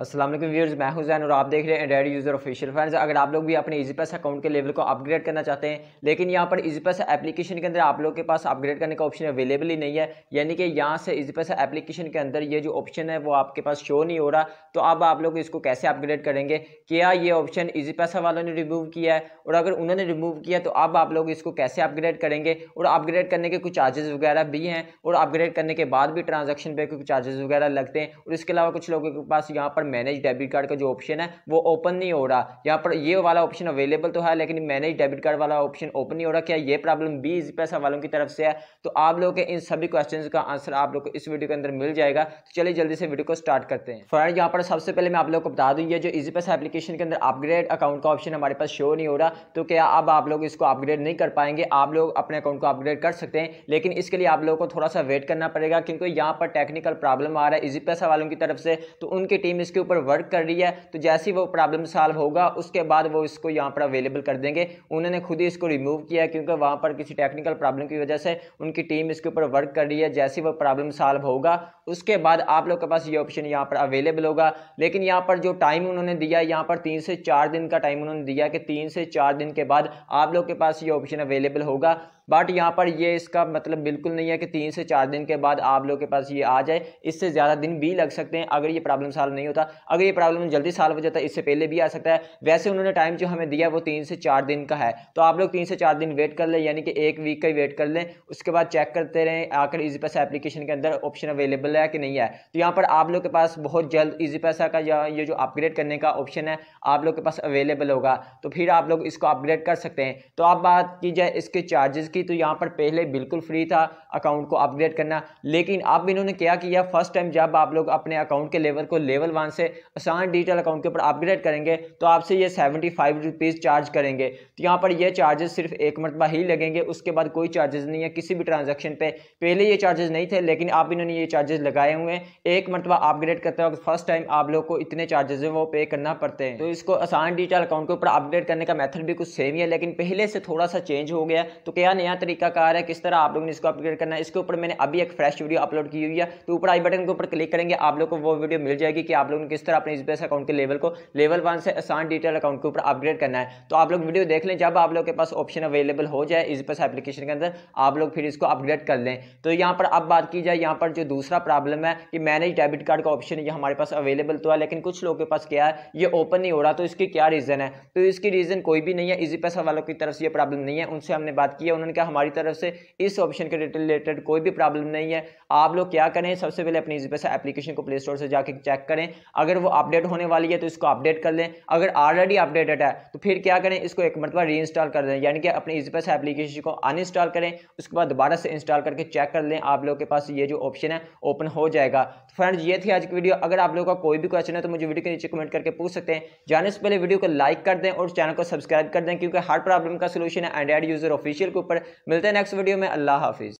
अस्सलाम वालेकुम व्यूअर्स, मैं हूं ज़ैन और आप देख रहे हैं एंड्रॉइड यूज़र ऑफिशियल। फ्रेंड्स, अगर आप लोग भी अपने ईज़ीपैसा अकाउंट के लेवल को अपग्रेड करना चाहते हैं, लेकिन यहां पर ईज़ीपैसा एप्लीकेशन के अंदर आप लोग के पास अपग्रेड करने का ऑप्शन अवेलेबल ही नहीं है, यानी कि यहां से ईज़ीपैसा एप्लीकेशन के अंदर ये जो ऑप्शन है वो आपके पास शो नहीं हो रहा, तो अब आप लोग इसको कैसे अपग्रेड करेंगे? क्या ये ऑप्शन ईज़ीपैसा वालों ने रिमूव किया है? और अगर उन्होंने रिमूव किया तो अब आप लोग इसको कैसे अपग्रेड करेंगे? और अपग्रेड करने के कुछ चार्जेस वगैरह भी हैं, और अपग्रेड करने के बाद भी ट्रांजैक्शन पे कुछ चार्जेस वगैरह लगते हैं। और इसके अलावा कुछ लोगों के पास यहाँ पर मैनेज डेबिट कार्ड का जो ऑप्शन है वो ओपन नहीं हो रहा। यहाँ पर ये वाला ऑप्शन अवेलेबल तो है, लेकिन मैनेज डेबिट कार्ड वाला ऑप्शन ओपन नहीं हो रहा। क्या ये प्रॉब्लम भी ईज़ीपैसा वालों की तरफ से है? तो आप लोग के इन सभी क्वेश्चंस का आंसर आप लोग को इस वीडियो के अंदर मिल जाएगा। तो चलिए जल्दी से वीडियो को स्टार्ट करते हैं। फ्रेंड, यहाँ पर सबसे पहले मैं आप लोग को बता दूं, ये जो ईज़ीपैसा एप्लीकेशन के अंदर अपग्रेड अकाउंट का ऑप्शन हमारे पास शो नहीं हो रहा, तो क्या अब आप लोग इसको अपग्रेड नहीं कर पाएंगे? आप लोग अपने अकाउंट को अपग्रेड कर सकते हैं, लेकिन इसके लिए आप लोगों को थोड़ा सा वेट करना पड़ेगा, क्योंकि यहाँ पर टेक्निकल प्रॉब्लम आ रहा है ईज़ीपैसा वालों की तरफ से। तो उनकी टीम इसके ऊपर वर्क कर रही है, तो जैसे ही वो प्रॉब्लम सॉल्व होगा उसके बाद वो इसको यहाँ पर अवेलेबल कर देंगे। उन्होंने खुद ही इसको रिमूव किया, क्योंकि वहाँ पर किसी टेक्निकल प्रॉब्लम की वजह से उनकी टीम इसके ऊपर वर्क कर रही है। जैसे ही वो प्रॉब्लम सॉल्व होगा उसके बाद आप लोग के पास ये ऑप्शन यहाँ पर अवेलेबल होगा। लेकिन यहाँ पर जो टाइम उन्होंने दिया, यहाँ पर 3 से 4 दिन का टाइम उन्होंने दिया कि 3 से 4 दिन के बाद आप लोग के पास ये ऑप्शन अवेलेबल होगा। बट यहाँ पर ये इसका मतलब बिल्कुल नहीं है कि 3 से 4 दिन के बाद आप लोग के पास ये आ जाए। इससे ज़्यादा दिन भी लग सकते हैं अगर ये प्रॉब्लम सॉल्व नहीं होता। अगर ये प्रॉब्लम जल्दी सॉल्व हो जाता है इससे पहले भी आ सकता है। वैसे उन्होंने टाइम जो हमें दिया वो 3 से 4 दिन का है, तो आप लोग 3 से 4 दिन वेट कर लें, यानी कि 1 वीक का ही वेट कर लें। उसके बाद चेक करते रहें आकर ईज़ीपैसा एप्लीकेशन के अंदर ऑप्शन अवेलेबल है कि नहीं है। तो यहाँ पर आप लोग के पास बहुत जल्द ईज़ीपैसा का या ये जो अपग्रेड करने का ऑप्शन है आप लोग के पास अवेलेबल होगा, तो फिर आप लोग इसको अपग्रेड कर सकते हैं। तो अब बात की जाए इसके चार्जेस की, तो यहाँ पर पहले बिल्कुल फ्री था अकाउंट को अपग्रेड करना, लेकिन अब इन्होंने क्या किया, फर्स्ट टाइम जब आप लोग अपने अकाउंट के लेवल को लेवल 1 से आसान डिजिटल अकाउंट के ऊपर अपग्रेड करेंगे तो आपसे ये 75 रुपीज़ चार्ज करेंगे। तो यहाँ पर ये चार्जेस सिर्फ एक मरतबा ही लगेंगे, उसके बाद कोई चार्जेस नहीं है किसी भी ट्रांजैक्शन पे। पहले ये चार्जेस नहीं थे, लेकिन अब इन्होंने ये चार्जेस लगाए हुए हैं। एक मरतबा अपग्रेड करते वक्त फर्स्ट टाइम आप लोग को इतने चार्जेस है वो पे करना पड़ते हैं। तो इसको आसान डिजिटल अकाउंट के ऊपर अपग्रेड करने का मेथड भी कुछ सेम ही है, लेकिन पहले से थोड़ा सा चेंज हो गया। तो क्या नया तरीकाकार है, किस तरह आप लोगों ने इसको अपग्रेड करना है, इसके ऊपर मैंने अभी एक फ्रेश वीडियो अपलोड की हुई है। तो ऊपर आई बटन के ऊपर क्लिक करेंगे, आप लोग को वो वीडियो मिल जाएगी कि आप लोगों ने किस तरह अपने ईज़ीपैसा अकाउंट के लेवल को लेवल 1 से आसान डिजिटल अकाउंट के ऊपर अपग्रेड करना है। तो आप लोग वीडियो देख लें, जब आप लोग के पास ऑप्शन अवेलेबल हो जाए ईज़ीपैसा एप्लीकेशन के अंदर आप लोग फिर इसको अपग्रेड कर लें। तो यहाँ पर अब बात की जाए, यहाँ पर जो दूसरा प्रॉब्लम है कि मैनेज डेबिट कार्ड का ऑप्शन ये हमारे पास अवेलेबल तो है, लेकिन कुछ लोगों के पास क्या है ये ओपन नहीं हो रहा। तो इसकी क्या रीज़न है? तो इसकी रीज़न कोई भी नहीं है, ईज़ीपैसा वालों की तरफ से ये प्रॉब्लम नहीं है। उनसे हमने बात की है, उन्होंने कहा हमारी तरफ से इस ऑप्शन के रिलेटेड कोई भी प्रॉब्लम नहीं है। आप लोग क्या करें, सबसे पहले अपनी ईज़ीपैसा एप्लीकेशन को प्ले स्टोर से जाके चेक करें, अगर वो अपडेट होने वाली है तो इसको अपडेट कर लें। अगर ऑलरेडी अपडेटेड है तो फिर क्या करें, इसको एक मरतबा री इंस्टॉल कर दें, यानी कि अपनी ईज़ीपैसा एप्लीकेशन को अनइंस्टॉल करें, उसके बाद दोबारा से इंस्टॉल करके चेक कर लें, आप लोग के पास ये जो ऑप्शन है ओपन हो जाएगा। तो फ्रेंड्स, ये थी आज की वीडियो। अगर आप लोगों का कोई भी क्वेश्चन है तो मुझे वीडियो के नीचे कमेंट करके पूछ सकते हैं। जाने से पहले वीडियो को लाइक कर दें और चैनल को सब्सक्राइब कर दें, क्योंकि हर प्रॉब्लम का सलूशन है एंड्रॉइड यूजर ऑफिशियल के ऊपर। मिलते हैं नेक्स्ट वीडियो में। अल्लाह हाफिज़।